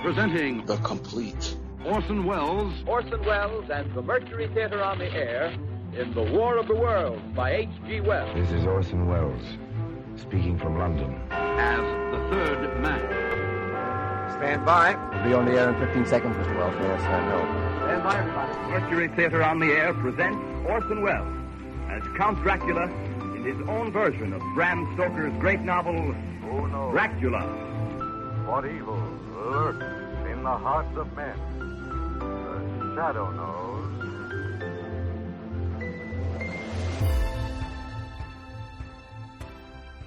Presenting The Complete Orson Welles and the Mercury Theater on the Air in The War of the Worlds by H.G. Wells. This is Orson Welles, speaking from London. as the third man. Stand by. We'll be on the air in 15 seconds, Mr. Wells. Yes, I know. Stand by, everybody. Mercury Theater on the Air presents Orson Welles as Count Dracula in his own version of Bram Stoker's great novel, Dracula. What evil lurks in the hearts of men? The shadow knows.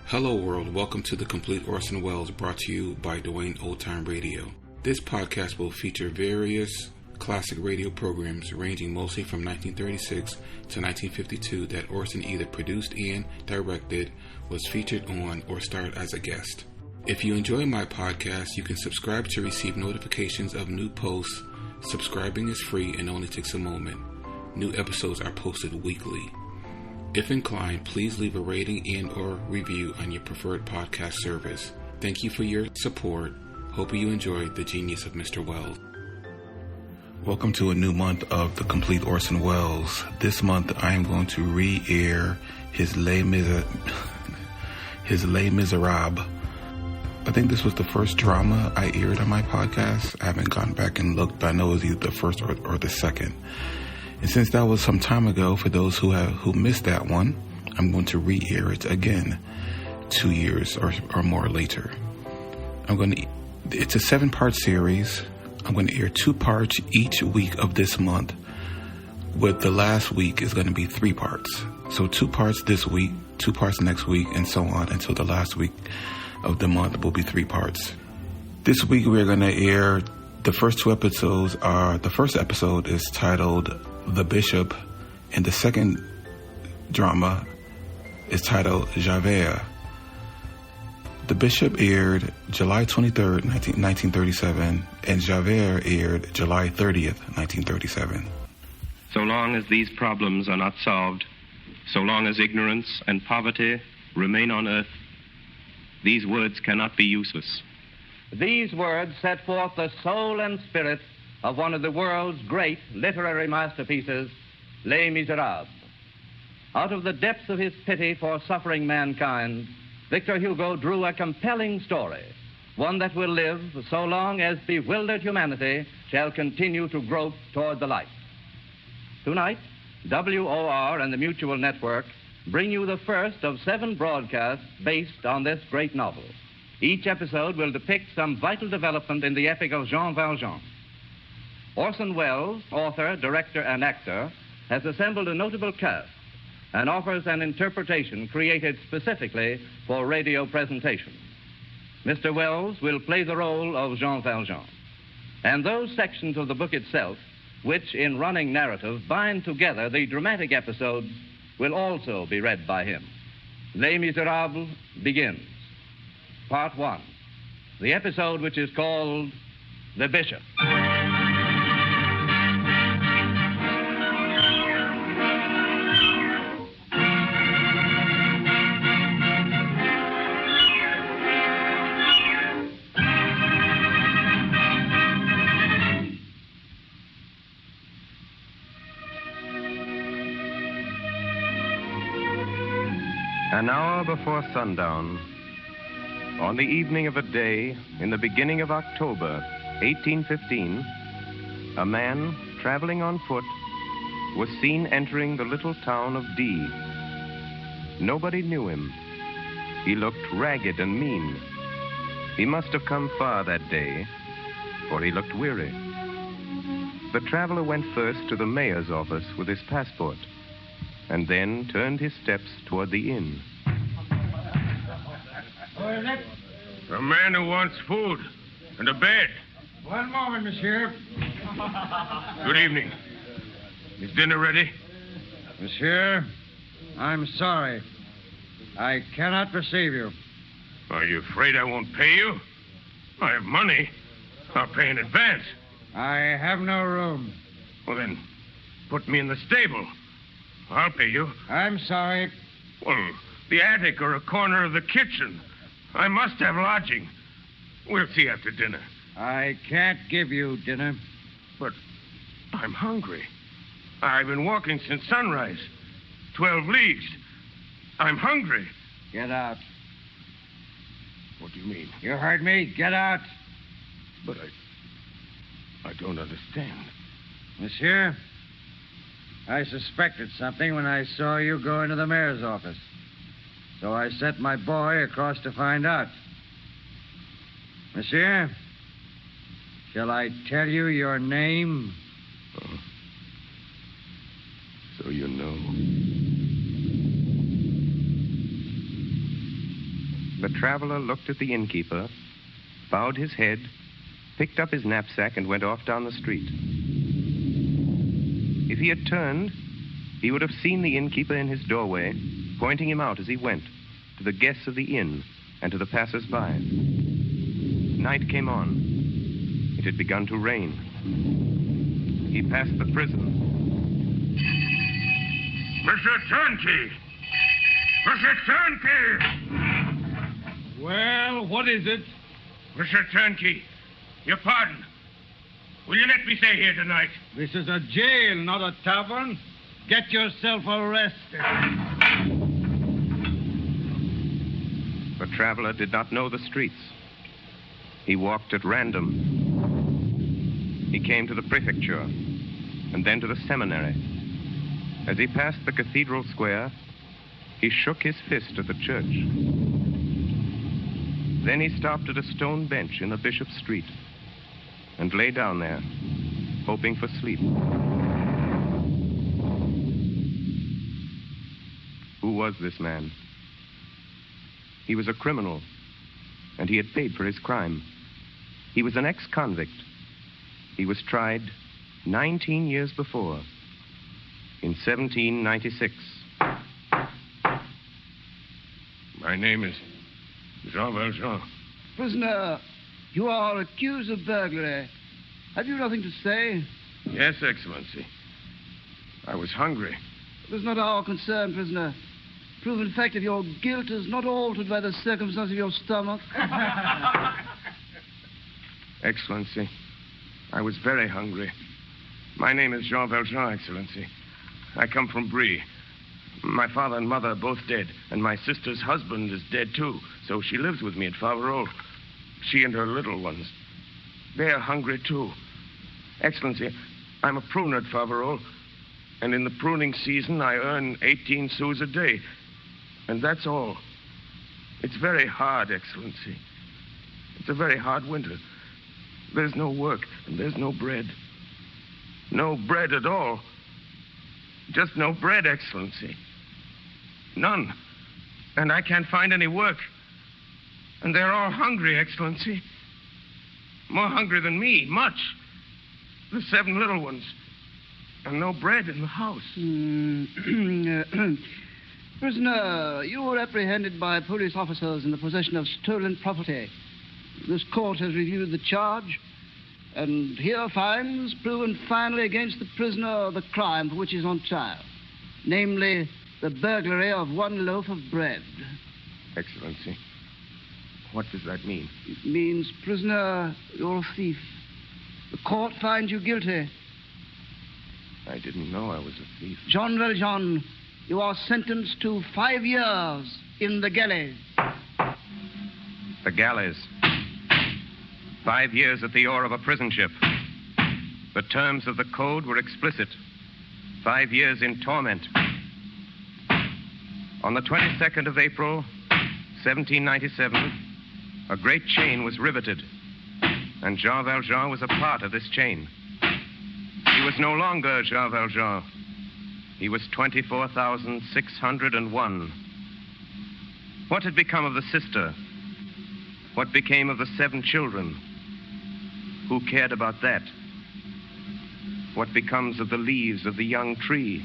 Hello world, welcome to The Complete Orson Welles, brought to you by Dwayne Old Time Radio. This podcast will feature various classic radio programs ranging mostly from 1936 to 1952 that Orson either produced and directed, was featured on, or starred as a guest. If you enjoy my podcast, you can subscribe to receive notifications of new posts. Subscribing is free and only takes a moment. New episodes are posted weekly. If inclined, please leave a rating and or review on your preferred podcast service. Thank you for your support. Hope you enjoyed the genius of Mr. Welles. Welcome to a new month of The Complete Orson Welles. This month I am going to re-air his Les Misérables. I think this was the first drama I aired on my podcast. I haven't gone back and looked, but I know it was either the first or the second. And since that was some time ago, for those who missed that one, I'm going to re-air it again 2 years or more later. It's a 7-part series. I'm going to air 2 parts each week of this month, with the last week is going to be 3 parts. So 2 parts this week, 2 parts next week, and so on until the last week of the month will be 3 parts. This week we're going to air the first 2 episodes. The first episode is titled The Bishop, and the second drama is titled Javert. The Bishop aired July 23rd, 1937, and Javert aired July 30th, 1937. So long as these problems are not solved, so long as ignorance and poverty remain on earth, these words cannot be useless. These words set forth the soul and spirit of one of the world's great literary masterpieces, Les Misérables. Out of the depths of his pity for suffering mankind, Victor Hugo drew a compelling story, one that will live so long as bewildered humanity shall continue to grope toward the light. Tonight, WOR and the Mutual Network bring you the first of 7 broadcasts based on this great novel. Each episode will depict some vital development in the epic of Jean Valjean. Orson Welles, author, director, and actor, has assembled a notable cast and offers an interpretation created specifically for radio presentation. Mr. Welles will play the role of Jean Valjean, and those sections of the book itself, which in running narrative bind together the dramatic episodes, will also be read by him. Les Misérables begins. Part 1, the episode which is called The Bishop. An hour before sundown, on the evening of a day in the beginning of October, 1815, a man traveling on foot was seen entering the little town of D. Nobody knew him. He looked ragged and mean. He must have come far that day, for he looked weary. The traveler went first to the mayor's office with his passport, and then turned his steps toward the inn. Who is it? A man who wants food and a bed. One moment, monsieur. Good evening. Is dinner ready? Monsieur, I'm sorry. I cannot receive you. Are you afraid I won't pay you? I have money. I'll pay in advance. I have no room. Well, then, put me in the stable. I'll pay you. I'm sorry. Well, the attic or a corner of the kitchen. I must have lodging. We'll see after dinner. I can't give you dinner. But I'm hungry. I've been walking since sunrise. 12 leagues. I'm hungry. Get out. What do you mean? You heard me. Get out. But I don't understand. Monsieur, I suspected something when I saw you go into the mayor's office. So I sent my boy across to find out. Monsieur, shall I tell you your name? Oh. So you know. The traveler looked at the innkeeper, bowed his head, picked up his knapsack, and went off down the street. If he had turned, he would have seen the innkeeper in his doorway, pointing him out as he went, to the guests of the inn and to the passers-by. Night came on. It had begun to rain. He passed the prison. Mr. Turnkey! Mr. Turnkey! Well, what is it? Mr. Turnkey, your pardon. Will you let me stay here tonight? This is a jail, not a tavern. Get yourself arrested. The traveler did not know the streets. He walked at random. He came to the prefecture and then to the seminary. As he passed the cathedral square, he shook his fist at the church. Then he stopped at a stone bench in the Bishop's Street and lay down there, hoping for sleep. Who was this man? He was a criminal, and he had paid for his crime. He was an ex-convict. He was tried 19 years before, in 1796. My name is Jean Valjean. Prisoner, you are accused of burglary. Have you nothing to say? Yes, Excellency. I was hungry. It was not our concern, prisoner. Proven fact of your guilt is not altered by the circumstance of your stomach. Excellency, I was very hungry. My name is Jean Valjean, Excellency. I come from Brie. My father and mother are both dead, and my sister's husband is dead, too, so she lives with me at Faverolles. She and her little ones. They are hungry, too. Excellency, I'm a pruner at Faverolles, and in the pruning season, I earn 18 sous a day. And that's all. It's very hard, Excellency. It's a very hard winter. There's no work, and there's no bread. No bread at all. Just no bread, Excellency. None. And I can't find any work. And they're all hungry, Excellency. More hungry than me, much. The 7 little ones. And no bread in the house. Prisoner, you were apprehended by police officers in the possession of stolen property. This court has reviewed the charge, and here finds proven finally against the prisoner the crime for which he is on trial, namely the burglary of 1 loaf of bread. Excellency, what does that mean? It means, prisoner, you're a thief. The court finds you guilty. I didn't know I was a thief. Jean Valjean, you are sentenced to 5 years in the galleys. The galleys. 5 years at the oar of a prison ship. The terms of the code were explicit. 5 years in torment. On the 22nd of April, 1797, a great chain was riveted, and Jean Valjean was a part of this chain. He was no longer Jean Valjean. He was 24,601. What had become of the sister? What became of the 7 children? Who cared about that? What becomes of the leaves of the young tree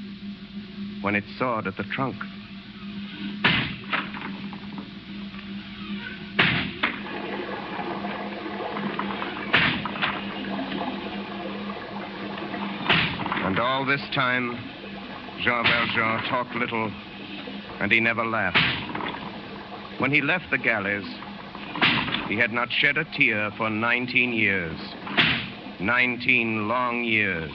when it's sawed at the trunk? And all this time, Jean Valjean talked little, and he never laughed. When he left the galleys, He had not shed a tear for 19 years. 19 long years.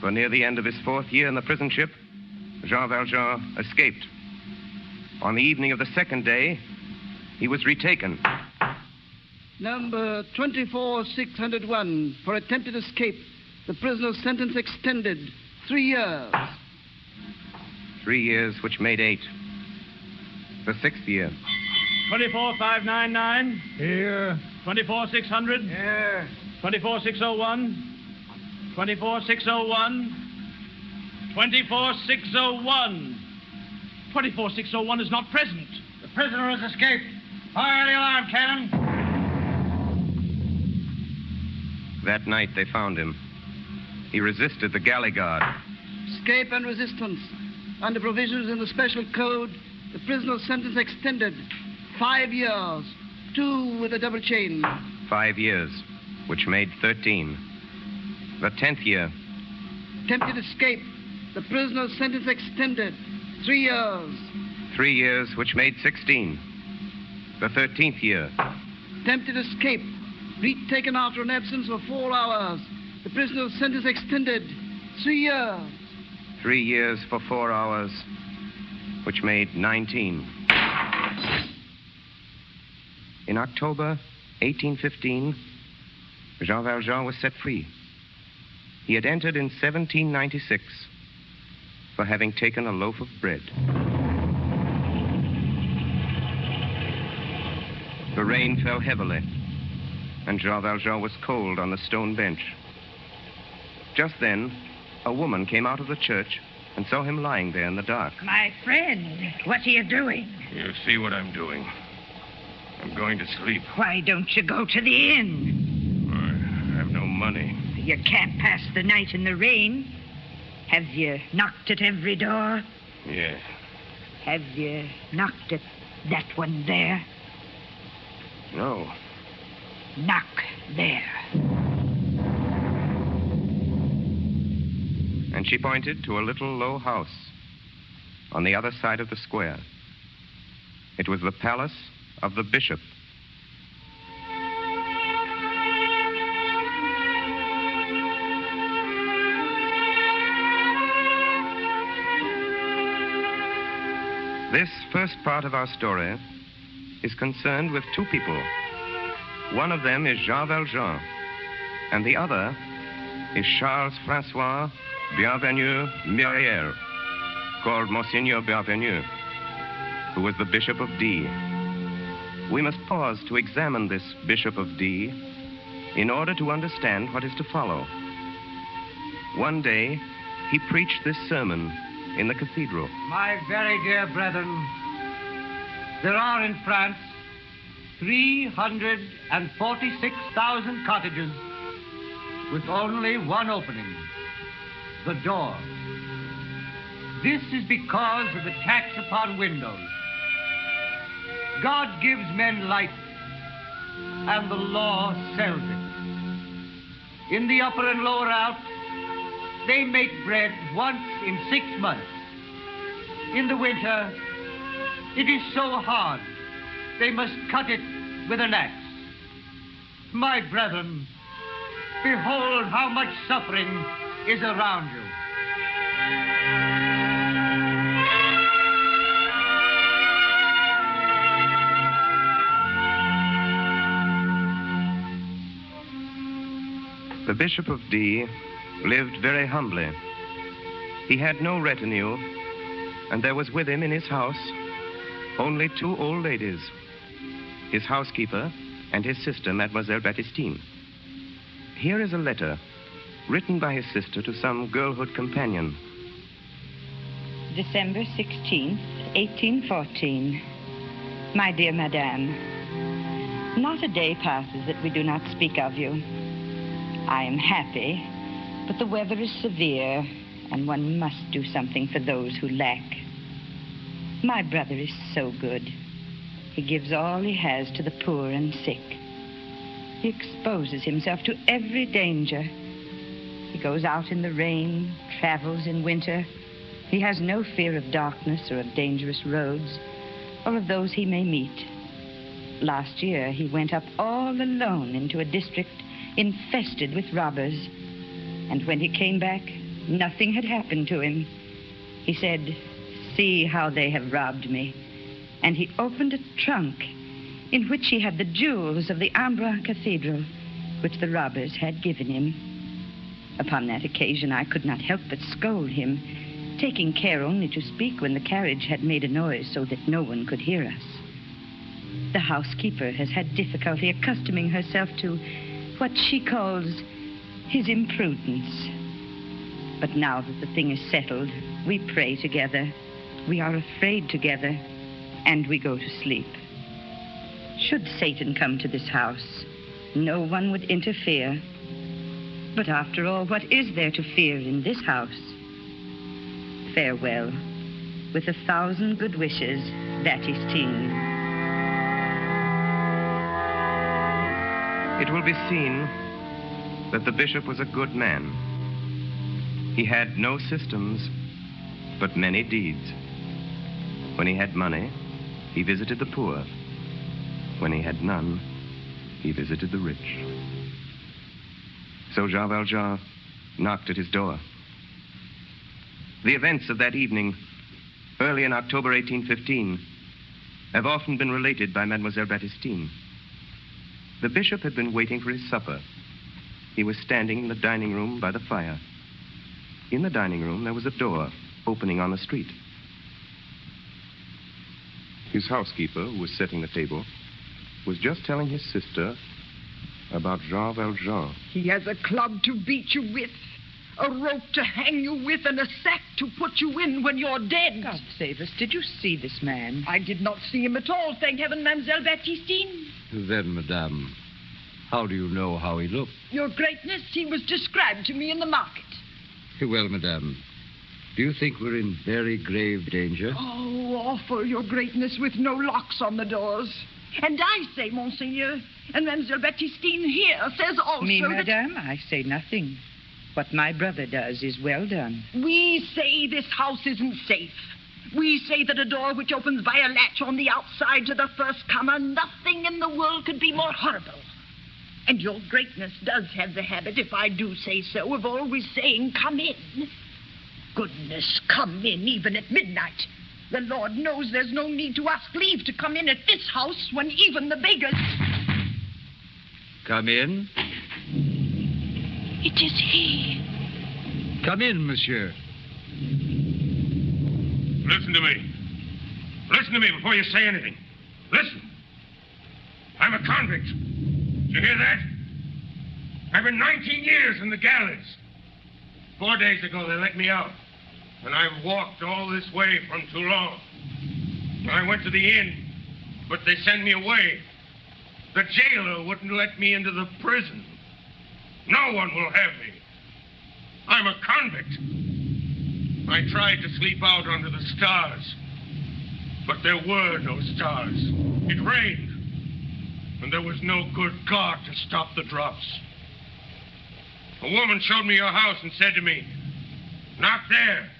For near the end of his 4th year in the prison ship, Jean Valjean escaped. On the evening of the 2nd day, he was retaken. Number 24601, for attempted escape. The prisoner's sentence extended 3 years. 3 years, which made 8. The 6th year. 24599. Here. 24600. Here. 24601. 24601. 24601. 24601 is not present. The prisoner has escaped. Fire the alarm cannon. That night they found him. He resisted the galley guard. Escape and resistance. Under provisions in the special code, the prisoner's sentence extended 5 years. 2 with a double chain. 5 years, which made 13. The 10th year. Attempted escape. The prisoner's sentence extended 3 years. 3 years, which made 16. The 13th year. Attempted escape. Retaken after an absence of 4 hours. The prisoner's sentence extended 3 years. 3 years for 4 hours, which made 19. In October 1815, Jean Valjean was set free. He had entered in 1796 for having taken a loaf of bread. The rain fell heavily, and Jean Valjean was cold on the stone bench. Just then, a woman came out of the church and saw him lying there in the dark. My friend, what are you doing? You see what I'm doing. I'm going to sleep. Why don't you go to the inn? I have no money. You can't pass the night in the rain. Have you knocked at every door? Yes. Have you knocked at that one there? No. Knock there. And she pointed to a little low house on the other side of the square. It was the palace of the bishop. This first part of our story is concerned with 2 people. One of them is Jean Valjean, and the other is Charles François Bienvenu Myriel, called Monseigneur Bienvenu, who was the Bishop of D. We must pause to examine this Bishop of D in order to understand what is to follow. One day, he preached this sermon in the cathedral. My very dear brethren, there are in France 346,000 cottages with only one opening, the door. This is because of the tax upon windows. God gives men light, and the law sells it. In the upper and lower out, they make bread once in 6 months. In the winter, it is so hard, they must cut it with an axe. My brethren, behold how much suffering is around you. The Bishop of D lived very humbly. He had no retinue, and there was with him in his house only 2 old ladies, his housekeeper and his sister, Mademoiselle Baptistine. Here is a letter written by his sister to some girlhood companion. December 16th, 1814. My dear Madame, not a day passes that we do not speak of you. I am happy, but the weather is severe, and one must do something for those who lack. My brother is so good. He gives all he has to the poor and sick. He exposes himself to every danger. He goes out in the rain, travels in winter. He has no fear of darkness or of dangerous roads, or of those he may meet. Last year, he went up all alone into a district infested with robbers. And when he came back, nothing had happened to him. He said, "See how they have robbed me." And he opened a trunk in which he had the jewels of the Ambre Cathedral, which the robbers had given him. Upon that occasion, I could not help but scold him, taking care only to speak when the carriage had made a noise so that no one could hear us. The housekeeper has had difficulty accustoming herself to what she calls his imprudence. But now that the thing is settled, we pray together, we are afraid together, and we go to sleep. Should Satan come to this house, no one would interfere. But after all, what is there to fear in this house? Farewell. With 1,000 good wishes, Baptistine. It will be seen that the bishop was a good man. He had no systems, but many deeds. When he had money, he visited the poor. When he had none, he visited the rich. So Jean Valjean knocked at his door. The events of that evening, early in October 1815, have often been related by Mademoiselle Baptistine. The bishop had been waiting for his supper. He was standing in the dining room by the fire. In the dining room, there was a door opening on the street. His housekeeper, who was setting the table, was just telling his sister about Jean Valjean. He has a club to beat you with, a rope to hang you with, and a sack to put you in when you're dead. God save us. Did you see this man? I did not see him at all, thank heaven, Mademoiselle Baptistine. Then, madame, how do you know how he looked? Your Greatness, he was described to me in the market. Well, madame, do you think we're in very grave danger? Oh, awful, Your Greatness, with no locks on the doors. And I say, Monseigneur, and Mademoiselle Baptistine here says also Me, that... madame, I say nothing. What my brother does is well done. We say this house isn't safe. We say that a door which opens by a latch on the outside to the first comer, nothing in the world could be more horrible. And Your Greatness does have the habit, if I do say so, of always saying, "Come in." Goodness, come in, even at midnight. The Lord knows there's no need to ask leave to come in at this house when even the beggars... Come in. It is he. Come in, monsieur. Listen to me. Listen to me before you say anything. Listen. I'm a convict. Did you hear that? I've been 19 years in the galleys. 4 days ago, they let me out. And I've walked all this way from Toulon. I went to the inn, but they sent me away. The jailer wouldn't let me into the prison. No one will have me. I'm a convict. I tried to sleep out under the stars, but there were no stars. It rained, and there was no good God to stop the drops. A woman showed me your house and said to me, "Knock there."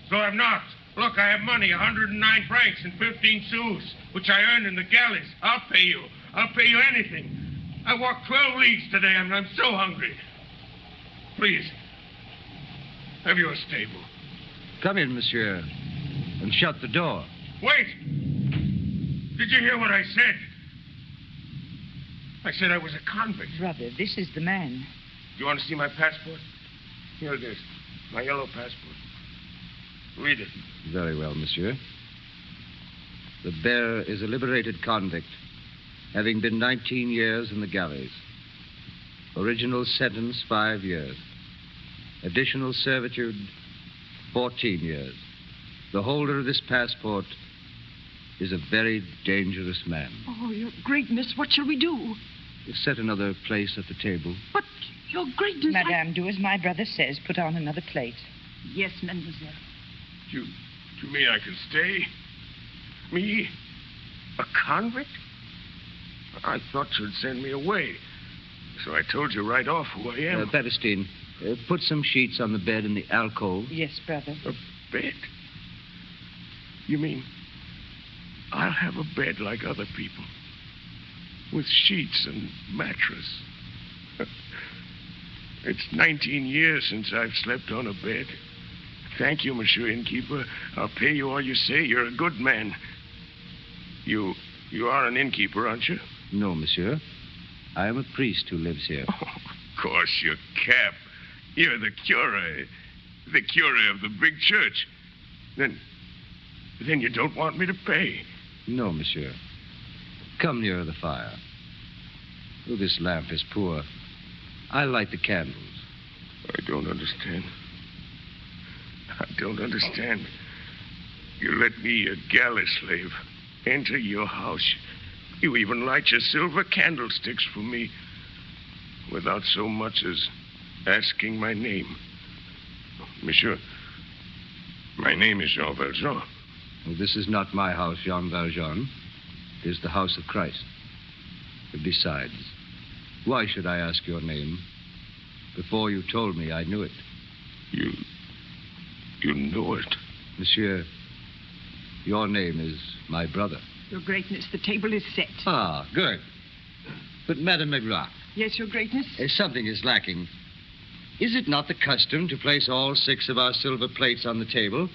So I've knocked. Look, I have money, 109 francs and 15 sous, which I earned in the galleys. I'll pay you. I'll pay you anything. I walked 12 leagues today, and I'm so hungry. Please, have you a stable? Come in, monsieur, and shut the door. Wait! Did you hear what I said? I said I was a convict. Brother, this is the man. Do you want to see my passport? Here it is, my yellow passport. Read it. Very well, monsieur. The bearer is a liberated convict, having been 19 years in the galleys. Original sentence, 5 years. Additional servitude, 14 years. The holder of this passport is a very dangerous man. Oh, Your Greatness, what shall we do? Set another place at the table. But, Your Greatness... Madame, do as my brother says. Put on another plate. Yes, mademoiselle. You mean I can stay? Me? A convict? I thought you'd send me away. So I told you right off who I am. Baptistine, put some sheets on the bed in the alcove. Yes, brother. A bed? You mean I'll have a bed like other people? with sheets and mattress. It's 19 years since I've slept on a bed. Thank you, Monsieur Innkeeper. I'll pay you all you say. You're a good man. You are an innkeeper, aren't you? No, monsieur. I am a priest who lives here. Oh, of course, your cap. You're the curé. The curé of the big church. Then you don't want me to pay. No, monsieur. Come nearer the fire. Oh, this lamp is poor. I'll light the candles. I don't understand. I don't understand. You let me, a galley slave, enter your house. You even light your silver candlesticks for me without so much as asking my name. Monsieur, my name is Jean Valjean. Well, this is not my house, Jean Valjean. It is the house of Christ. Besides, why should I ask your name? Before you told me, I knew it. You know it? Monsieur, your name is my brother. Your Greatness, the table is set. Ah, good. But, Madame Magloire. Yes, Your Greatness? Something is lacking. Is it not the custom to place all 6 of our silver plates on the table?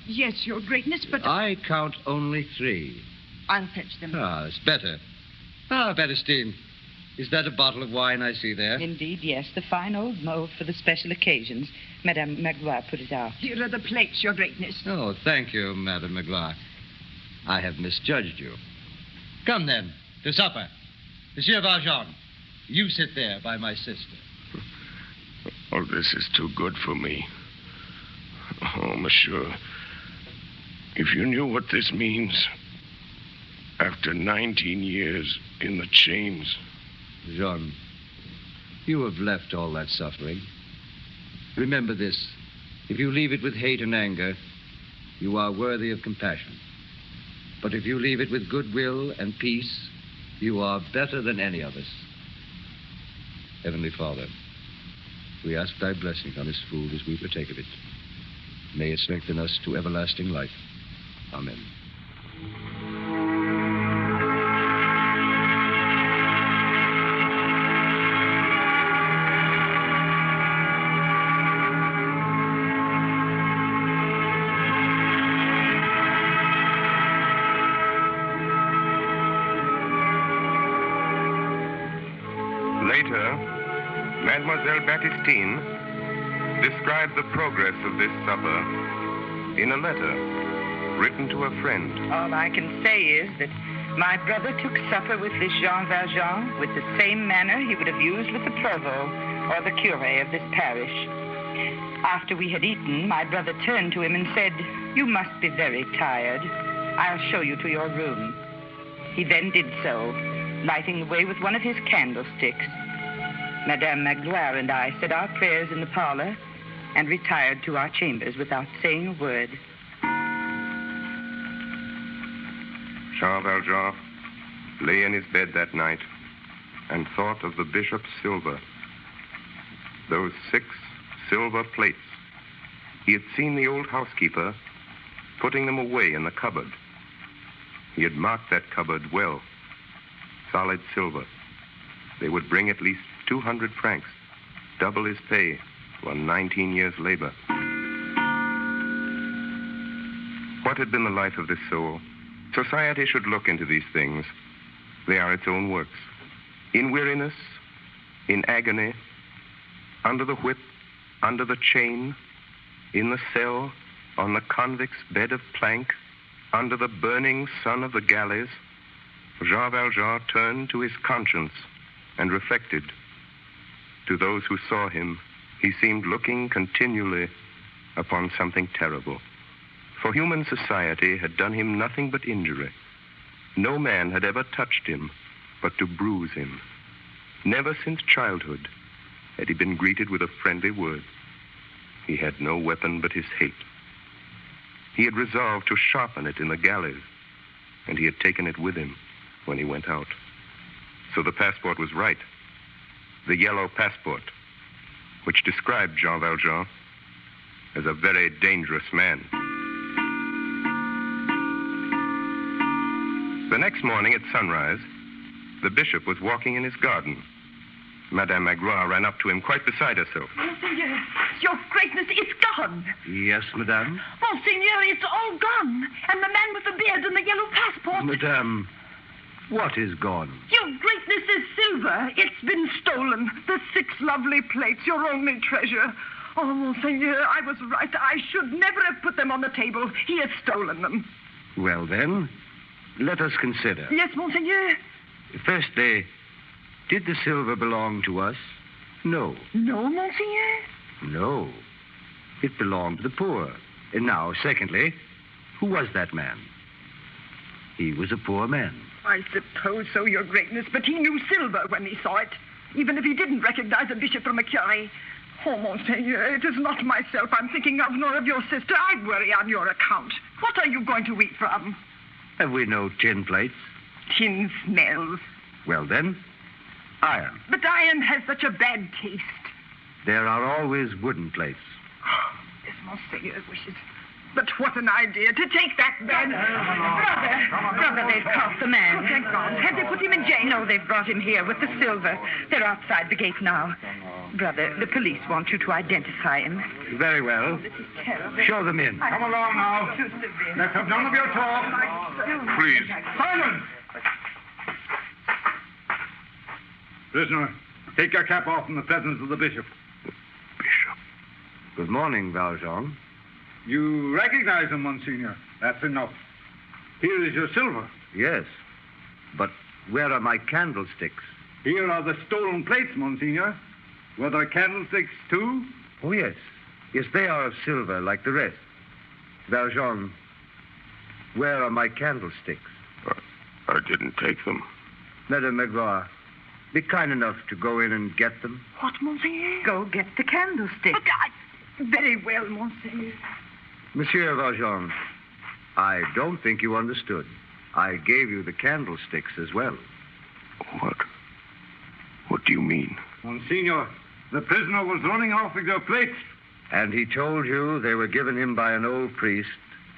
Yes, Your Greatness, but... I count only 3. I'll fetch them. Ah, it's better. Ah, Bernstein, is that a bottle of wine I see there? Indeed, yes. The fine old mold for the special occasions. Madame Magloire put it out. Here are the plates, Your Greatness. Oh, thank you, Madame Magloire. I have misjudged you. Come, then, to supper. Monsieur Valjean, you sit there by my sister. Oh, this is too good for me. Oh, monsieur, if you knew what this means, after 19 years in the chains... Jean, you have left all that suffering. Remember this. If you leave it with hate and anger, you are worthy of compassion. But if you leave it with goodwill and peace, you are better than any of us. Heavenly Father, we ask thy blessing on this food as we partake of it. May it strengthen us to everlasting life. Amen. Later, Mademoiselle Baptistine described the progress of this supper in a letter written to a friend. All I can say is that my brother took supper with this Jean Valjean with the same manner he would have used with the provost or the curé of this parish. After we had eaten, my brother turned to him and said, "You must be very tired. I'll show you to your room." He then did so, lighting the way with one of his candlesticks. Madame Magloire and I said our prayers in the parlor and retired to our chambers without saying a word. Jean Valjean lay in his bed that night and thought of the bishop's silver. Those 6 silver plates. He had seen the old housekeeper putting them away in the cupboard. He had marked that cupboard well. Solid silver. They would bring at least 200 francs, double his pay for 19 years' labor. What had been the life of this soul? Society should look into these things. They are its own works. In weariness, in agony, under the whip, under the chain, in the cell, on the convict's bed of plank, under the burning sun of the galleys, Jean Valjean turned to his conscience and reflected. To those who saw him, he seemed looking continually upon something terrible. For human society had done him nothing but injury. No man had ever touched him but to bruise him. Never since childhood had he been greeted with a friendly word. He had no weapon but his hate. He had resolved to sharpen it in the galleys, and he had taken it with him when he went out. So the passport was right. The yellow passport, which described Jean Valjean as a very dangerous man. The next morning at sunrise, the bishop was walking in his garden. Madame Magloire ran up to him, quite beside herself. Monseigneur, your greatness, it's gone. Yes, madame? Monseigneur, it's all gone. And the man with the beard and the yellow passport. Madame, what is gone? Your greatness is silver. It's been stolen. The 6 lovely plates, your only treasure. Oh, Monseigneur, I was right. I should never have put them on the table. He has stolen them. Well, then, let us consider. Yes, Monseigneur. Firstly, did the silver belong to us? No. No, Monseigneur? No. It belonged to the poor. And now, secondly, who was that man? He was a poor man. I suppose so, your greatness, but he knew silver when he saw it, even if he didn't recognize a bishop from a curé. Oh, Monseigneur, it is not myself I'm thinking of, nor of your sister. I worry on your account. What are you going to eat from? Have we no tin plates? Tin smells. Well, then, iron. But iron has such a bad taste. There are always wooden plates. Yes, Monseigneur wishes. But what an idea to take that man. Brother, they've caught the man. Oh, thank God. Have they put him in jail? No, they've brought him here with the silver. They're outside the gate now. Brother, the police want you to identify him. Very well. This is terrible. Show them in. Come along now. Let's have none of your talk. Please. Silence! Prisoner, take your cap off in the presence of the bishop. Bishop. Good morning, Valjean. You recognize him, Monsignor. That's enough. Here is your silver. Yes, but where are my candlesticks? Here are the stolen plates, Monsignor. Were there candlesticks, too? Oh, yes. Yes, they are of silver, like the rest. Valjean, where are my candlesticks? I didn't take them. Madame Magloire, be kind enough to go in and get them. What, Monseigneur? Go get the candlestick. Very well, Monseigneur. Monsieur Valjean, I don't think you understood. I gave you the candlesticks as well. What? What do you mean? Monsignor, the prisoner was running off with your plates. And he told you they were given him by an old priest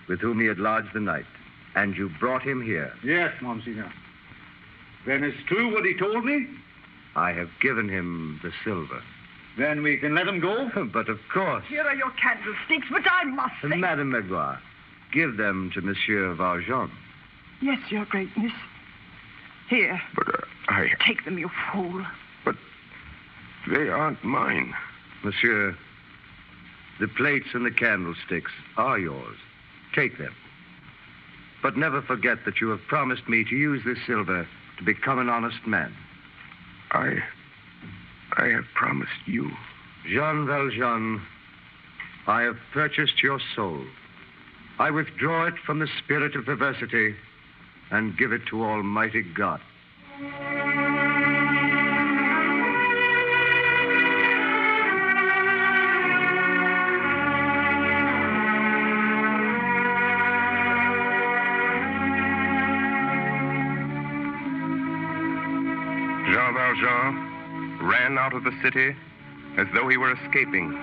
with whom he had lodged the night. And you brought him here. Yes, Monsignor. Then it's true what he told me? I have given him the silver. Then we can let him go? But of course. Here are your candlesticks, but I must say... Madame Magloire, give them to Monsieur Valjean. Yes, your greatness. Here. But I... Take them, you fool. But they aren't mine. Monsieur, the plates and the candlesticks are yours. Take them. But never forget that you have promised me to use this silver to become an honest man. I have promised you. Jean Valjean, I have purchased your soul. I withdraw it from the spirit of perversity and give it to Almighty God. Jean Valjean ran out of the city as though he were escaping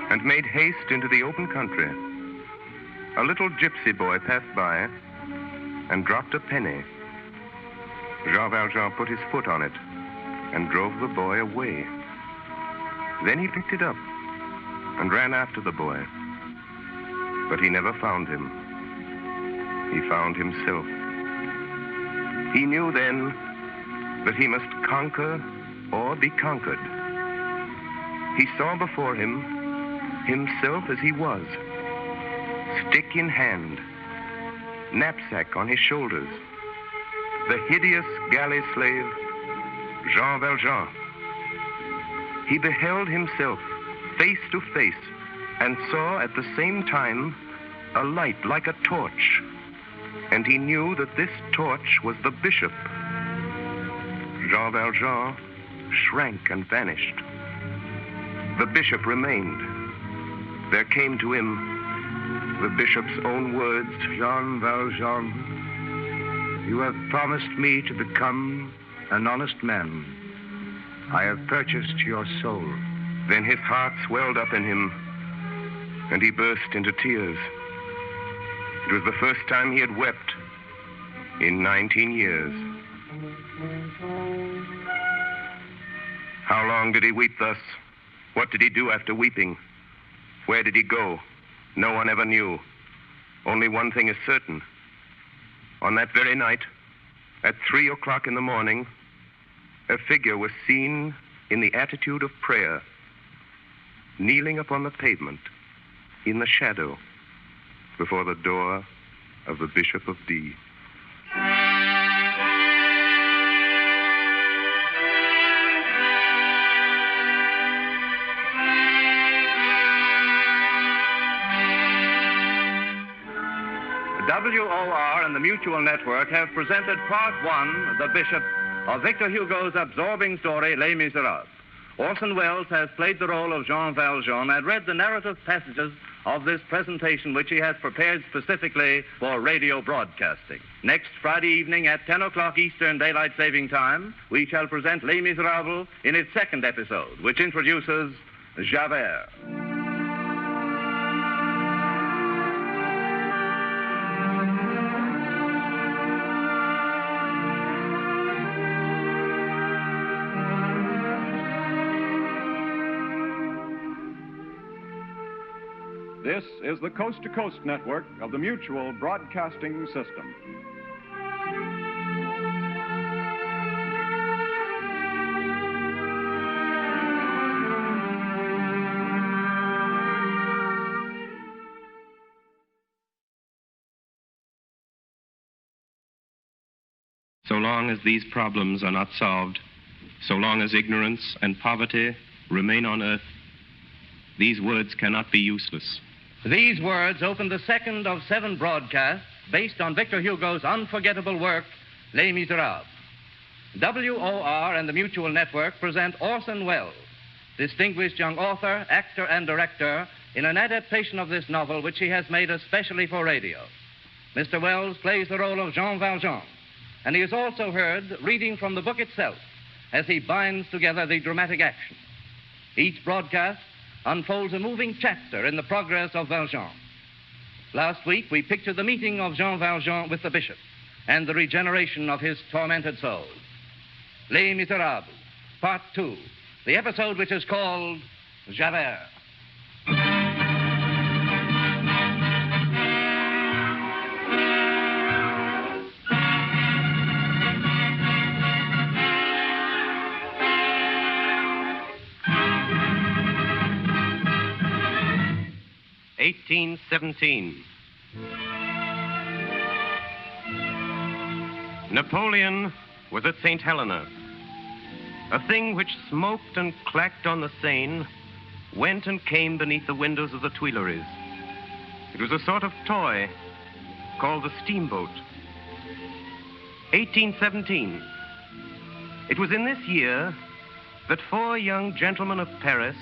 and made haste into the open country. A little gypsy boy passed by and dropped a penny. Jean Valjean put his foot on it and drove the boy away. Then he picked it up and ran after the boy. But he never found him. He found himself. He knew then that he must conquer or be conquered. He saw before him himself as he was, stick in hand, knapsack on his shoulders, the hideous galley slave, Jean Valjean. He beheld himself face to face and saw at the same time a light like a torch, and he knew that this torch was the bishop. Jean Valjean shrank and vanished. The bishop remained. There came to him the bishop's own words. Jean Valjean, you have promised me to become an honest man. I have purchased your soul. Then his heart swelled up in him, and he burst into tears. It was the first time he had wept in 19 years. How long did he weep thus? What did he do after weeping? Where did he go? No one ever knew. Only one thing is certain. On that very night, at 3 o'clock in the morning, a figure was seen in the attitude of prayer, kneeling upon the pavement, in the shadow, before the door of the Bishop of D. WOR and the Mutual Network have presented Part 1, The Bishop, of Victor Hugo's absorbing story, Les Misérables. Orson Welles has played the role of Jean Valjean and read the narrative passages of this presentation, which he has prepared specifically for radio broadcasting. Next Friday evening at 10 o'clock Eastern Daylight Saving Time, we shall present Les Misérables in its second episode, which introduces Javert. This is the Coast to Coast network of the Mutual Broadcasting System. So long as these problems are not solved, so long as ignorance and poverty remain on earth, these words cannot be useless. These words open the second of 7 broadcasts based on Victor Hugo's unforgettable work, Les Misérables. WOR and the Mutual Network present Orson Welles, distinguished young author, actor, and director, in an adaptation of this novel which he has made especially for radio. Mr. Welles plays the role of Jean Valjean, and he is also heard reading from the book itself as he binds together the dramatic action. Each broadcast unfolds a moving chapter in the progress of Valjean. Last week, we pictured the meeting of Jean Valjean with the bishop and the regeneration of his tormented soul. Les Misérables, Part 2, the episode which is called Javert. (1817). Napoleon was at St. Helena. A thing which smoked and clacked on the Seine went and came beneath the windows of the Tuileries. It was a sort of toy called the steamboat. 1817. It was in this year that 4 young gentlemen of Paris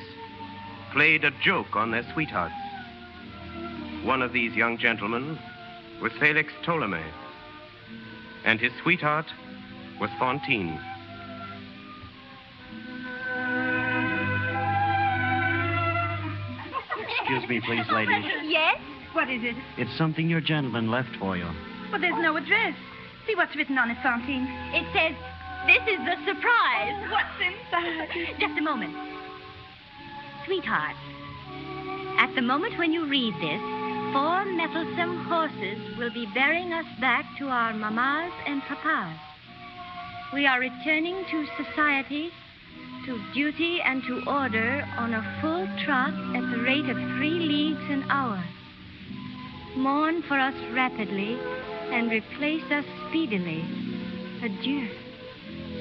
played a joke on their sweethearts. One of these young gentlemen was Félix Tholomyès, and his sweetheart was Fantine. Excuse me, please, ladies. Yes? What is it? It's something your gentleman left for you. Well, there's no address. See what's written on it, Fantine. It says, "This is the surprise." What's inside? Just a moment. Sweetheart, at the moment when you read this, 4 mettlesome horses will be bearing us back to our mammas and papas. We are returning to society, to duty, and to order on a full trot at the rate of 3 leagues an hour. Mourn for us rapidly and replace us speedily. Adieu.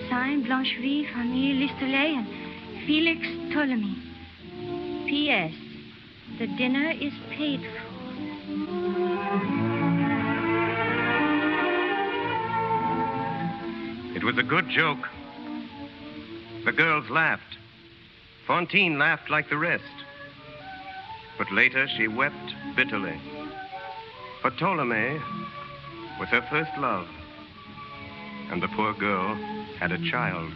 Signed Blancheville, Famille Listolet, and Félix Tholomyès. P.S. The dinner is paid for. It was a good joke. The girls laughed. Fantine laughed like the rest. But later she wept bitterly. For Tholomyès was her first love, and the poor girl had a child.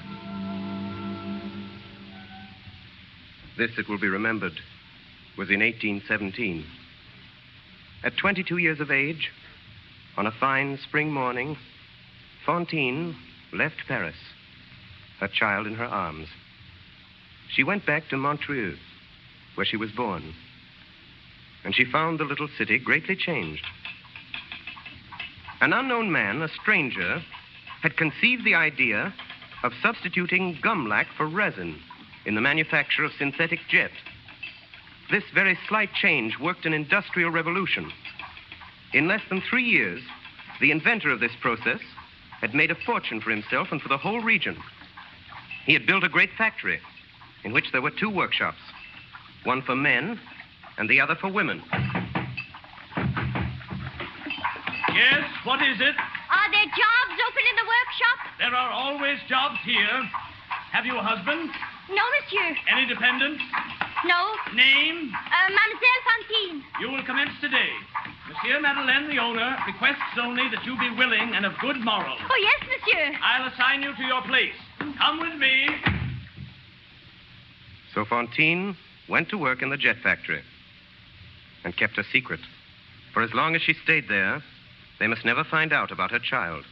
This, it will be remembered, was in 1817. At 22 years of age, on a fine spring morning, Fantine left Paris, her child in her arms. she went back to Montreux, where she was born. And she found the little city greatly changed. An unknown man, a stranger, had conceived the idea of substituting gum-lac for resin in the manufacture of synthetic jet. This very slight change worked an industrial revolution. In less than 3 years, the inventor of this process had made a fortune for himself and for the whole region. He had built a great factory in which there were 2 workshops, one for men and the other for women. Yes, what is it? Are there jobs open in the workshop? There are always jobs here. Have you a husband? No, monsieur. Any dependents? No. Name? Mademoiselle Fantine. You will commence today. Monsieur Madeleine, the owner, requests only that you be willing and of good morals. Oh, yes, monsieur. I'll assign you to your place. Come with me. So Fantine went to work in the jet factory and kept a secret. For as long as she stayed there, they must never find out about her child.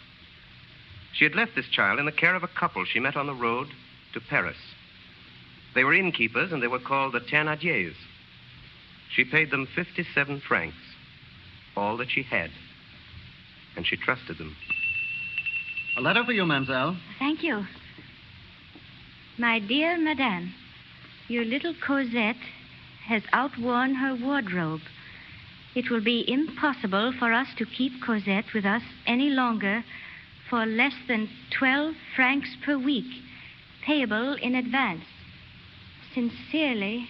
She had left this child in the care of a couple she met on the road to Paris. They were innkeepers, and they were called the Thénardiers. She paid them 57 francs, all that she had, and she trusted them. A letter for you, mademoiselle. Thank you. My dear Madame, your little Cosette has outworn her wardrobe. It will be impossible for us to keep Cosette with us any longer for less than 12 francs per week, payable in advance. Sincerely,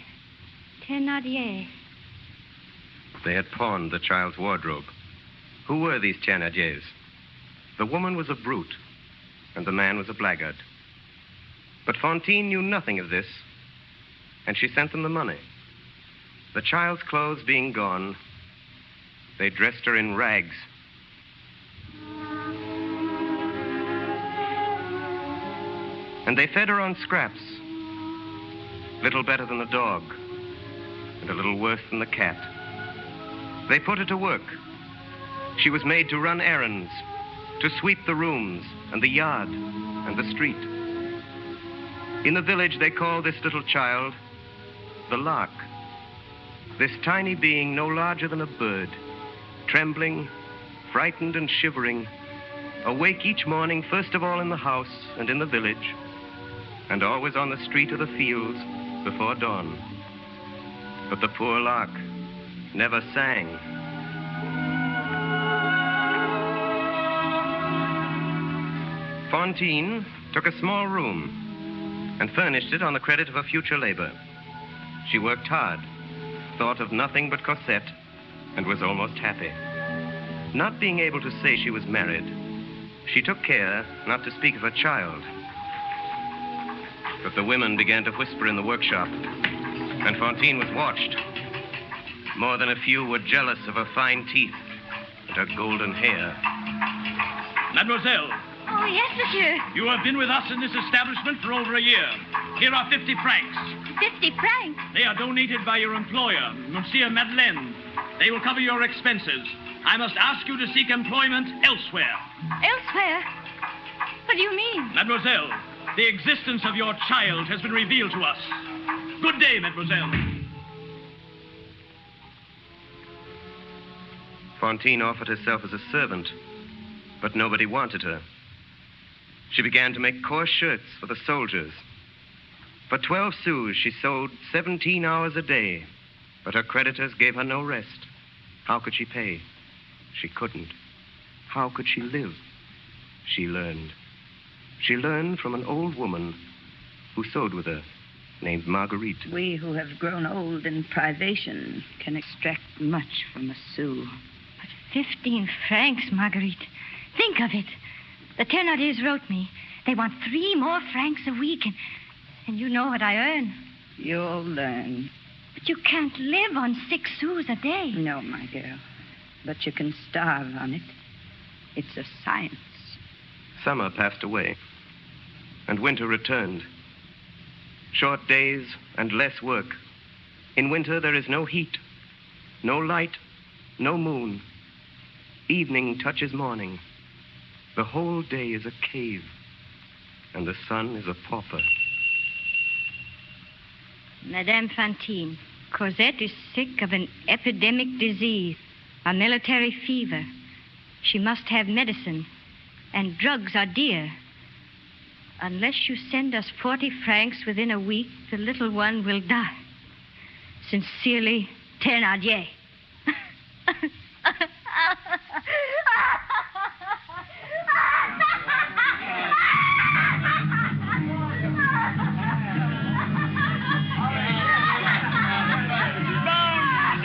Thénardier. They had pawned the child's wardrobe. Who were these Thénardiers? The woman was a brute, and the man was a blackguard. But Fantine knew nothing of this, and she sent them the money. The child's clothes being gone, they dressed her in rags. And they fed her on scraps, little better than the dog, and a little worse than the cat. They put her to work. She was made to run errands, to sweep the rooms and the yard and the street. In the village, they called this little child the lark. This tiny being no larger than a bird, trembling, frightened and shivering, awake each morning, first of all in the house and in the village, and always on the street or the fields before dawn. But the poor lark never sang. Fantine took a small room and furnished it on the credit of her future labor. She worked hard, thought of nothing but Cosette, and was almost happy. Not being able to say she was married, she took care not to speak of her child. But the women began to whisper in the workshop, and Fantine was watched. More than a few were jealous of her fine teeth and her golden hair. Mademoiselle. Oh, yes, monsieur. You have been with us in this establishment for over a year. Here are 50 francs. 50 francs? They are donated by your employer, Monsieur Madeleine. They will cover your expenses. I must ask you to seek employment elsewhere. Elsewhere? What do you mean? Mademoiselle, the existence of your child has been revealed to us. Good day, mademoiselle. Fantine offered herself as a servant, but nobody wanted her. She began to make coarse shirts for the soldiers. For 12 sous, she sewed 17 hours a day, but her creditors gave her no rest. How could she pay? She couldn't. How could she live? She learned. She learned from an old woman who sewed with her, named Marguerite. We who have grown old in privation can extract much from a sou. But 15 francs, Marguerite. Think of it. The Thénardiers wrote me. They want 3 more francs a week, and you know what I earn. You'll learn. But you can't live on 6 sous a day. No, my girl. But you can starve on it. It's a science. Summer passed away, and winter returned. Short days and less work. In winter, there is no heat, no light, no moon. Evening touches morning. The whole day is a cave, and the sun is a pauper. Madame Fantine, Cosette is sick of an epidemic disease, a military fever. She must have medicine, and drugs are dear. Unless you send us 40 francs within a week, the little one will die. Sincerely, Thénardier.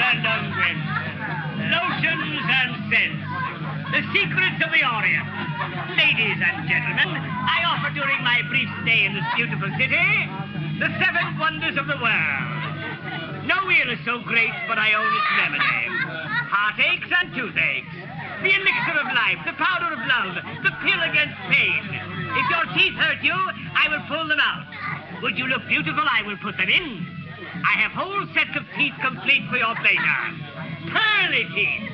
And unguents, lotions and scents, the secrets of the Orient. Ladies and gentlemen, I offer during my brief stay in this beautiful city the 7 wonders of the world. No ill is so great but I own its remedy. Heartaches and toothaches, the elixir of life, the powder of love, the pill against pain. If your teeth hurt you, I will pull them out. Would you look beautiful, I will put them in. I have whole sets of teeth complete for your pleasure. Pearly teeth.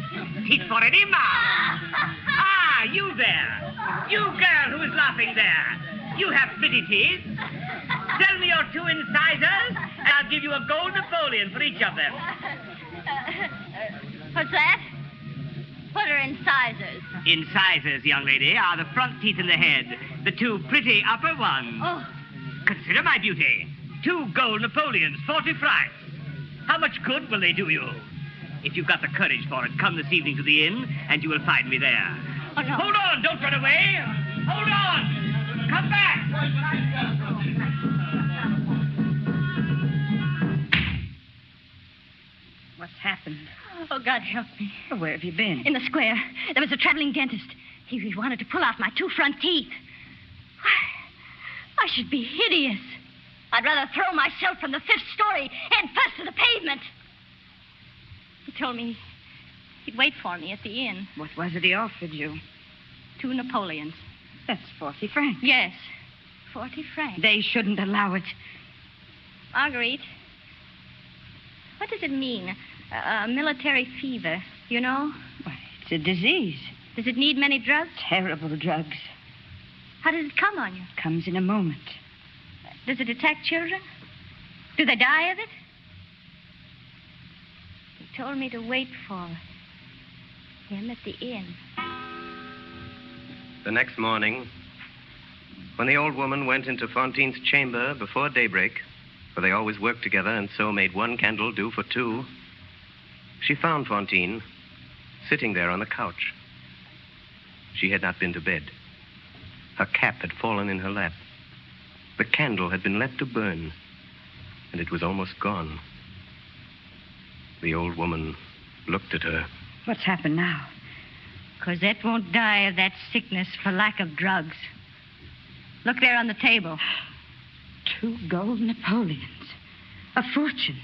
Teeth for any mouth. Ah, you there. You girl who is laughing there. You have pretty teeth. Tell me your 2 incisors, and I'll give you a gold Napoleon for each of them. What's that? What are incisors? Incisors, young lady, are the front teeth in the head. The 2 pretty upper ones. Oh. Consider my beauty. 2 gold Napoleons, 40 francs. How much good will they do you? If you've got the courage for it, come this evening to the inn, and you will find me there. Oh, no. Hold on, don't run away. Hold on. Come back. What's happened? Oh, God help me. Where have you been? In the square. There was a traveling dentist. He wanted to pull out my 2 front teeth. I should be hideous. I'd rather throw myself from the 5th story head first to the pavement. He told me he'd wait for me at the inn. What was it he offered you? 2 Napoleons. That's 40 francs. Yes, 40 francs. They shouldn't allow it. Marguerite, what does it mean? A military fever, you know? Why, it's a disease. Does it need many drugs? Terrible drugs. How does it come on you? Comes in a moment. Does it attack children? Do they die of it? He told me to wait for him at the inn. The next morning, when the old woman went into Fantine's chamber before daybreak, for they always worked together and so made 1 candle do for 2, she found Fantine sitting there on the couch. She had not been to bed. Her cap had fallen in her lap. The candle had been left to burn, and it was almost gone. The old woman looked at her. What's happened now? Cosette won't die of that sickness for lack of drugs. Look there on the table. 2 gold Napoleons. A fortune.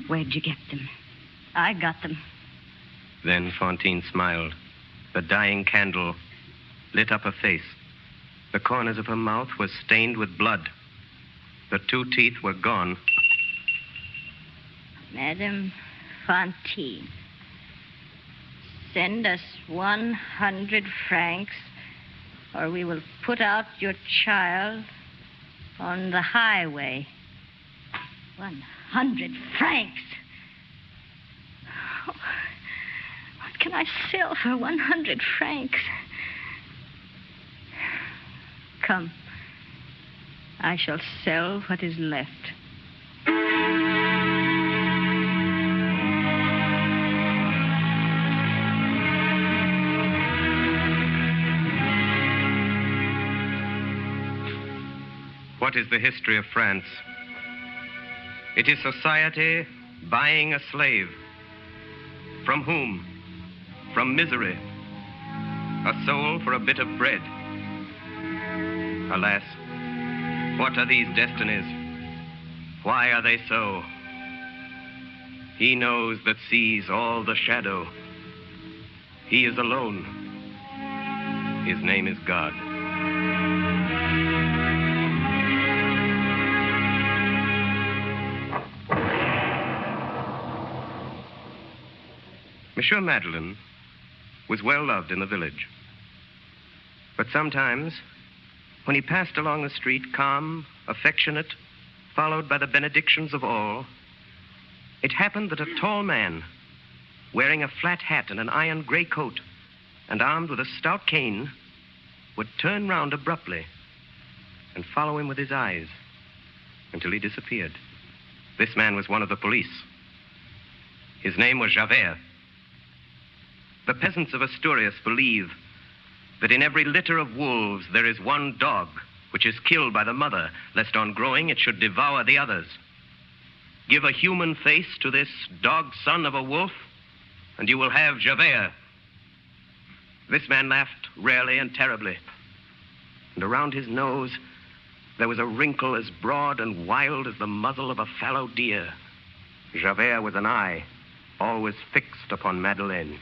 Where'd you get them? I got them. Then Fantine smiled. The dying candle lit up her face. The corners of her mouth were stained with blood. The 2 teeth were gone. Madame Fantine, send us 100 francs, or we will put out your child on the highway. 100 francs. Oh, what can I sell for 100 francs? Come. I shall sell what is left. What is the history of France? It is society buying a slave. From whom? From misery. A soul for a bit of bread. Alas, what are these destinies? Why are they so? He knows that sees all the shadow. He is alone. His name is God. Monsieur Madeleine was well loved in the village. But sometimes, when he passed along the street, calm, affectionate, followed by the benedictions of all, it happened that a tall man, wearing a flat hat and an iron gray coat, and armed with a stout cane, would turn round abruptly and follow him with his eyes until he disappeared. This man was one of the police. His name was Javert. The peasants of Asturias believe that in every litter of wolves there is one dog which is killed by the mother, lest on growing it should devour the others. Give a human face to this dog son of a wolf, and you will have Javert. This man laughed rarely and terribly, and around his nose there was a wrinkle as broad and wild as the muzzle of a fallow deer. Javert with an eye always fixed upon Madeleine.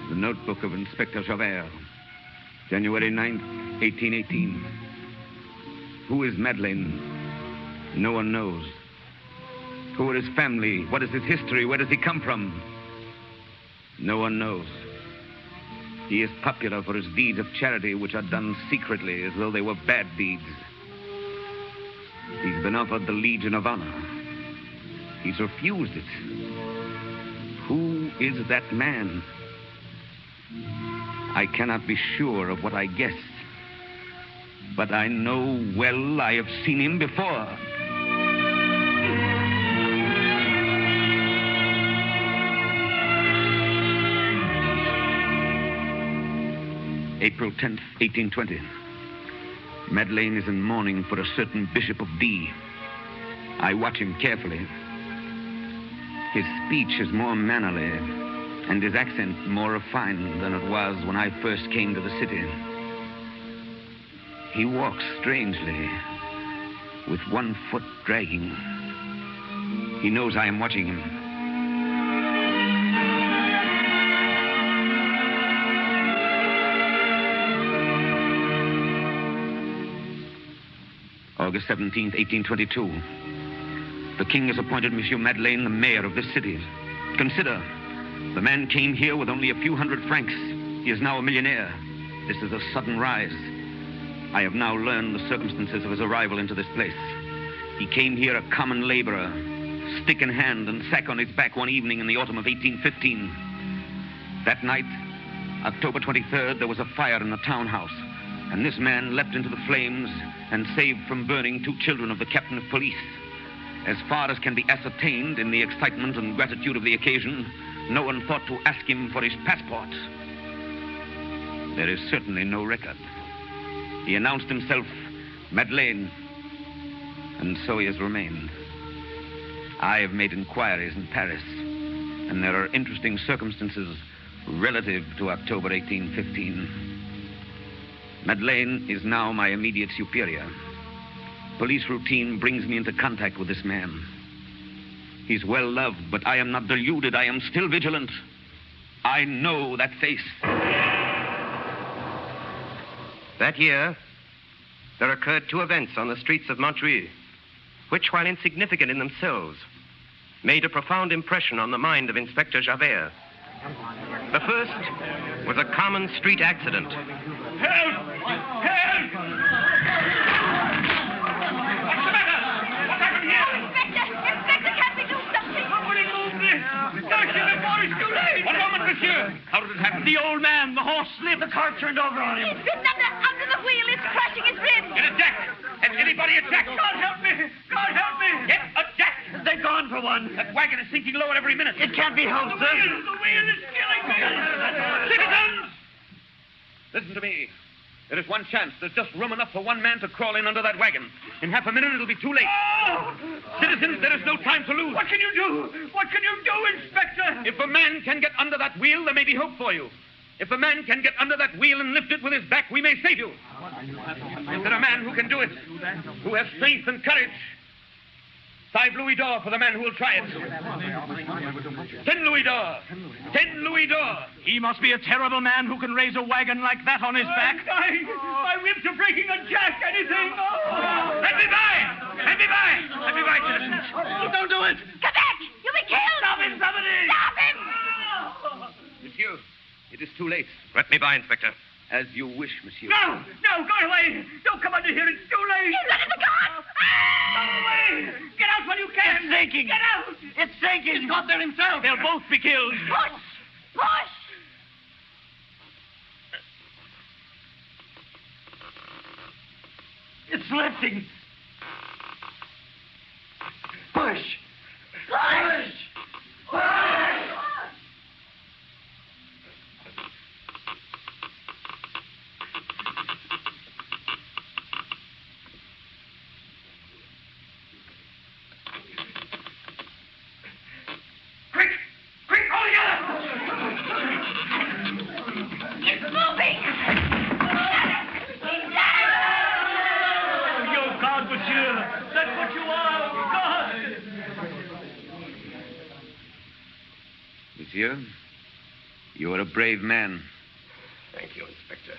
The notebook of Inspector Javert, January 9th, 1818. Who is Madeleine? No one knows. Who are his family? What is his history? Where does he come from? No one knows. He is popular for his deeds of charity, which are done secretly as though they were bad deeds. He's been offered the Legion of Honor. He's refused it. Who is that man? I cannot be sure of what I guess, but I know well I have seen him before. April 10th, 1820. Madeleine is in mourning for a certain Bishop of D. I watch him carefully. His speech is more mannerly, and his accent more refined than it was when I first came to the city. He walks strangely, with one foot dragging. He knows I am watching him. August 17th, 1822. The king has appointed Monsieur Madeleine the mayor of this city. Consider, the man came here with only a few hundred francs. He is now a millionaire. This is a sudden rise. I have now learned the circumstances of his arrival into this place. He came here a common laborer, stick in hand and sack on his back one evening in the autumn of 1815. That night, October 23rd, there was a fire in the townhouse, and this man leapt into the flames and saved from burning 2 children of the captain of police. As far as can be ascertained in the excitement and gratitude of the occasion, no one thought to ask him for his passport. There is certainly no record. He announced himself Madeleine, and so he has remained. I have made inquiries in Paris, and there are interesting circumstances relative to October 1815. Madeleine is now my immediate superior. Police routine brings me into contact with this man. He's well loved, but I am not deluded. I am still vigilant. I know that face. That year, there occurred 2 events on the streets of Montreuil, which, while insignificant in themselves, made a profound impression on the mind of Inspector Javert. The first was a common street accident. Help! Help! What's the matter? What happened here? Inspector, can't we do something? Somebody move this! Doctor, before it's too late! One moment, monsieur! How did it happen? The old man, the horse slipped. The car turned over on him. He's bitten under the wheel. It's crushing his ribs. Get a jack! Has anybody a jack? God help me! God help me! Get a jack! They're gone for one. That wagon is sinking lower every minute. It can't be helped, sir. The wheel is killing me! Citizens! Listen to me. There is one chance. There's just room enough for one man to crawl in under that wagon. In half a minute, it'll be too late. Oh! Citizens, there is no time to lose. What can you do? What can you do, Inspector? If a man can get under that wheel, there may be hope for you. If a man can get under that wheel and lift it with his back, we may save you. Is there a man who can do it? Who has strength and courage? 5 louis d'or for the man who will try it. 10 louis d'or. 10 louis d'or. He must be a terrible man who can raise a wagon like that on his back. My ribs are breaking a jack. Anything. Oh. Let me by! Let me by! Let me by, citizens. Oh, don't do it. Get him, somebody! Stop him! Monsieur, it is too late. Let me by, Inspector. As you wish, monsieur. No, go away! Don't come under here, it's too late! He's under the gun! Go away! Get out when you can! It's sinking! Get out! It's sinking! He's got there himself! They'll both be killed! Push! Push! It's lifting. Push! Push! Push! Quick, all together! It's moving! You're God, monsieur! That's what you are! God! Monsieur, you are a brave man. Thank you, Inspector.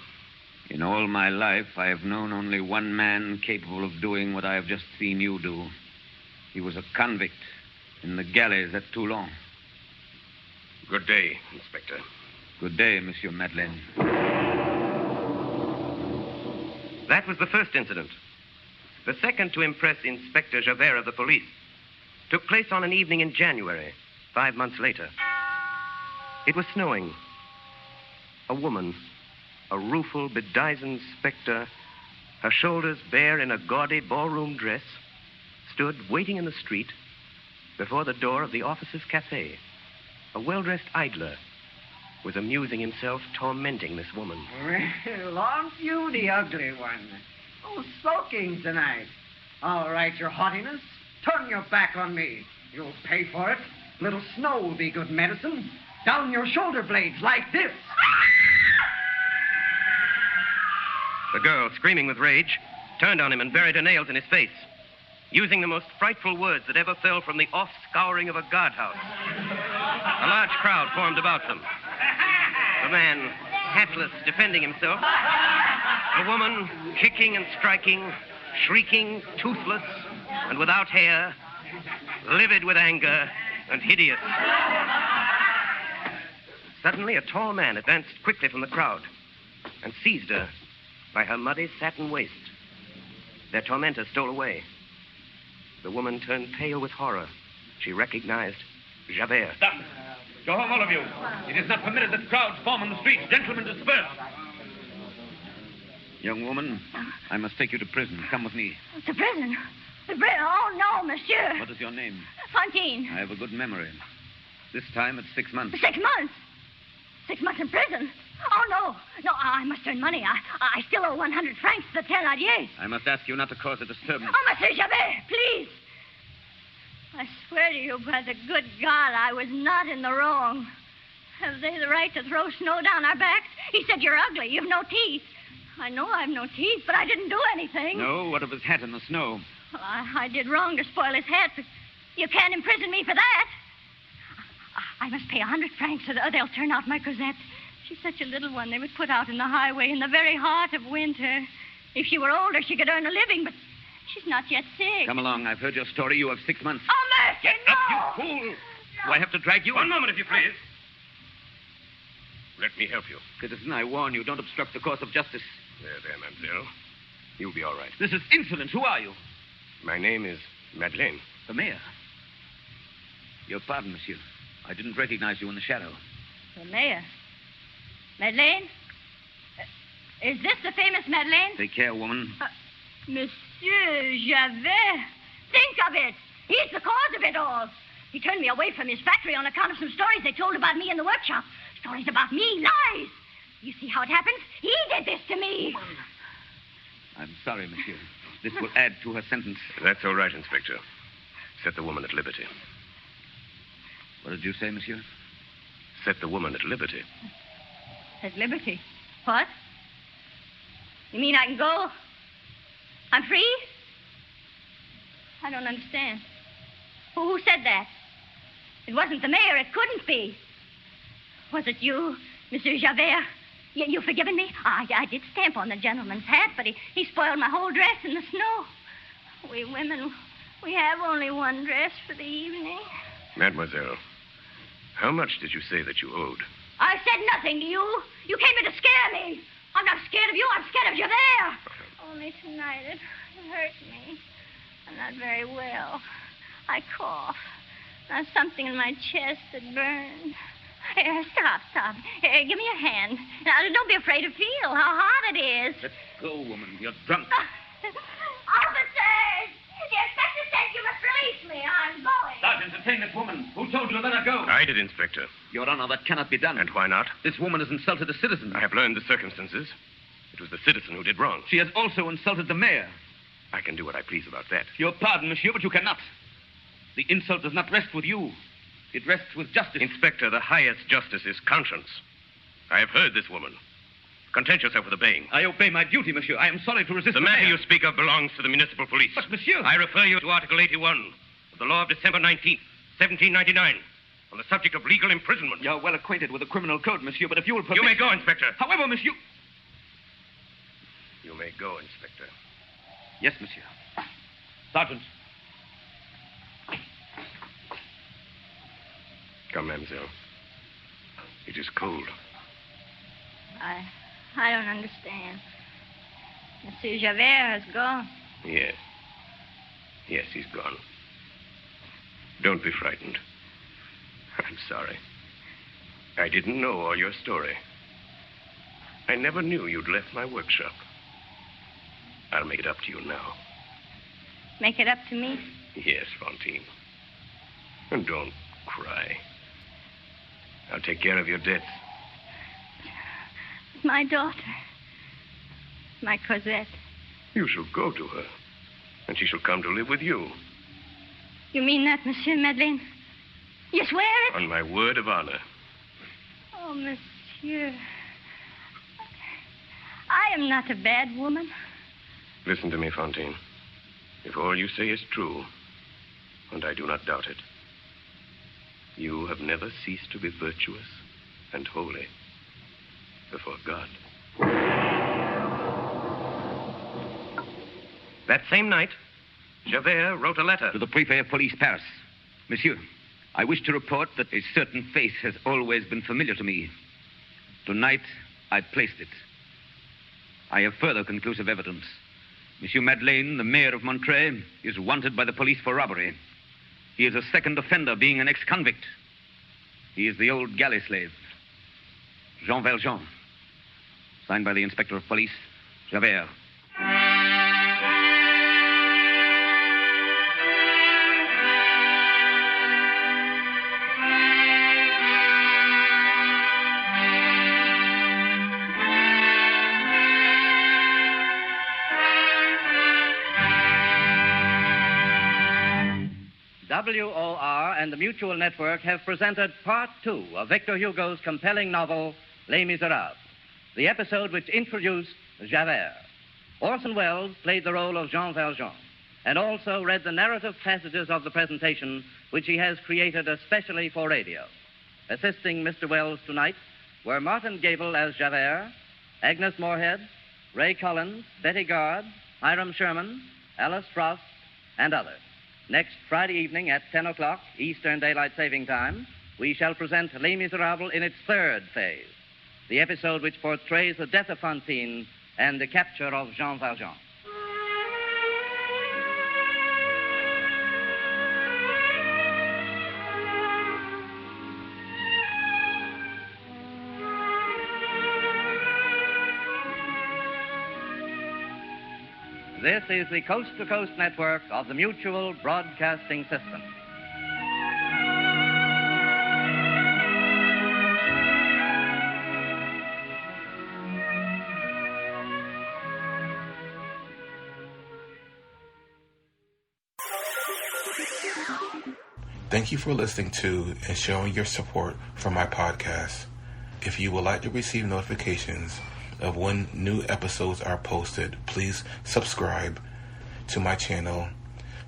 In all my life, I have known only one man capable of doing what I have just seen you do. He was a convict in the galleys at Toulon. Good day, Inspector. Good day, Monsieur Madeleine. That was the first incident. The second to impress Inspector Javert of the police took place on an evening in January, 5 months later. It was snowing. A woman, a rueful, bedizened spectre, her shoulders bare in a gaudy ballroom dress, stood waiting in the street before the door of the officers' cafe. A well-dressed idler was amusing himself tormenting this woman. Well, aren't you the ugly one? Oh, sulking tonight. All right, your haughtiness. Turn your back on me. You'll pay for it. Little snow will be good medicine. Down your shoulder blades like this. The girl, screaming with rage, turned on him and buried her nails in his face, using the most frightful words that ever fell from the off-scouring of a guardhouse. A large crowd formed about them. The man, hatless, defending himself. The woman, kicking and striking, shrieking, toothless, and without hair, livid with anger and hideous. Suddenly, a tall man advanced quickly from the crowd and seized her by her muddy satin waist. Their tormentor stole away. The woman turned pale with horror. She recognized Javert. Stop. Go home, all of you. It is not permitted that crowds form on the streets. Gentlemen, disperse. Young woman, I must take you to prison. Come with me. To prison? Oh, no, monsieur. What is your name? Fantine. I have a good memory. This time it's 6 months. 6 months? 6 months in prison? Oh, no. No, I must earn money. I still owe 100 francs to the Thénardiers. I must ask you not to cause a disturbance. Oh, Monsieur Javert, please. I swear to you by the good God, I was not in the wrong. Have they the right to throw snow down our backs? He said you're ugly. You've no teeth. I know I've no teeth, but I didn't do anything. No? What of his hat in the snow? Well, I did wrong to spoil his hat, but you can't imprison me for that. I must pay 100 francs so that they'll turn out my Cosette. She's such a little one they would put out in the highway in the very heart of winter. If she were older, she could earn a living, but she's not yet sick. Come along. I've heard your story. You have 6 months. Oh, mercy, no! Up, you fool! Do I have to drag you? One moment, if you please. Let me help you. Citizen, I warn you, don't obstruct the course of justice. There, mademoiselle. You'll be all right. This is insolent. Who are you? My name is Madeleine. The mayor. Your pardon, monsieur. I didn't recognize you in the shadow. The mayor? Madeleine? Is this the famous Madeleine? Take care, woman. Monsieur Javert. Think of it. He's the cause of it all. He turned me away from his factory on account of some stories they told about me in the workshop. Stories about me. Lies. You see how it happens? He did this to me. I'm sorry, monsieur. This will add to her sentence. That's all right, Inspector. Set the woman at liberty. What did you say, monsieur? Set the woman at liberty. At liberty? What? You mean I can go? I'm free? I don't understand. Who said that? It wasn't the mayor. It couldn't be. Was it you, Monsieur Javert? You forgiven me? I did stamp on the gentleman's hat, but he spoiled my whole dress in the snow. We women, we have only one dress for the evening. Mademoiselle, How much did you say that you owed? I said nothing to you. You came here to scare me. I'm not scared of you. I'm scared of Javert. Only tonight it hurt me. I'm not very well. I cough. There's something in my chest that burns. Stop. Give me your hand. Now, don't be afraid to feel how hot it is. Let go, woman. You're drunk. Officers! The inspector said you must release me. I'm going. Sergeant, detain this woman. Who told you to let her go? I did, Inspector. Your Honor, that cannot be done. And why not? This woman has insulted a citizen. I have learned the circumstances. It was the citizen who did wrong. She has also insulted the mayor. I can do what I please about that. Your pardon, monsieur, but you cannot. The insult does not rest with you. It rests with justice. Inspector, the highest justice is conscience. I have heard this woman. Content yourself with obeying. I obey my duty, monsieur. I am sorry to resist the matter you speak of belongs to the municipal police. But, monsieur... I refer you to Article 81 of the law of December 19th, 1799, on the subject of legal imprisonment. You're well acquainted with the criminal code, monsieur, but if you will permit... You may go, Inspector. However, monsieur... You may go, Inspector. Yes, monsieur. Sergeant. Come, mademoiselle. It is cold. I don't understand. Monsieur Javert has gone. Yes. Yes, he's gone. Don't be frightened. I'm sorry. I didn't know all your story. I never knew you'd left my workshop. I'll make it up to you now. Make it up to me? Yes, Fantine. And don't cry. I'll take care of your debts. My daughter. My Cosette. You shall go to her, and she shall come to live with you. You mean that, Monsieur Madeleine? You swear it? On my word of honor. Oh, Monsieur. I am not a bad woman. Listen to me, Fantine. If all you say is true, and I do not doubt it, you have never ceased to be virtuous and holy before God. That same night, Javert wrote a letter to the Prefect of Police, Paris. Monsieur, I wish to report that a certain face has always been familiar to me. Tonight, I placed it. I have further conclusive evidence. Monsieur Madeleine, the mayor of Montreuil, is wanted by the police for robbery. He is a second offender, being an ex-convict. He is the old galley slave, Jean Valjean. Signed by the Inspector of Police, Javert. WOR and the Mutual Network have presented Part 2 of Victor Hugo's compelling novel, Les Misérables, the episode which introduced Javert. Orson Welles played the role of Jean Valjean and also read the narrative passages of the presentation which he has created especially for radio. Assisting Mr. Welles tonight were Martin Gabel as Javert, Agnes Moorehead, Ray Collins, Betty Garde, Hiram Sherman, Alice Frost, and others. Next Friday evening at 10 o'clock, Eastern Daylight Saving Time, we shall present Les Misérables in its third phase, the episode which portrays the death of Fantine and the capture of Jean Valjean. This is the coast-to-coast network of the Mutual Broadcasting System. Thank you for listening to and showing your support for my podcast. If you would like to receive notifications of when new episodes are posted, please subscribe to my channel.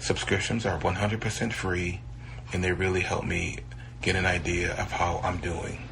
Subscriptions are 100% free, and they really help me get an idea of how I'm doing.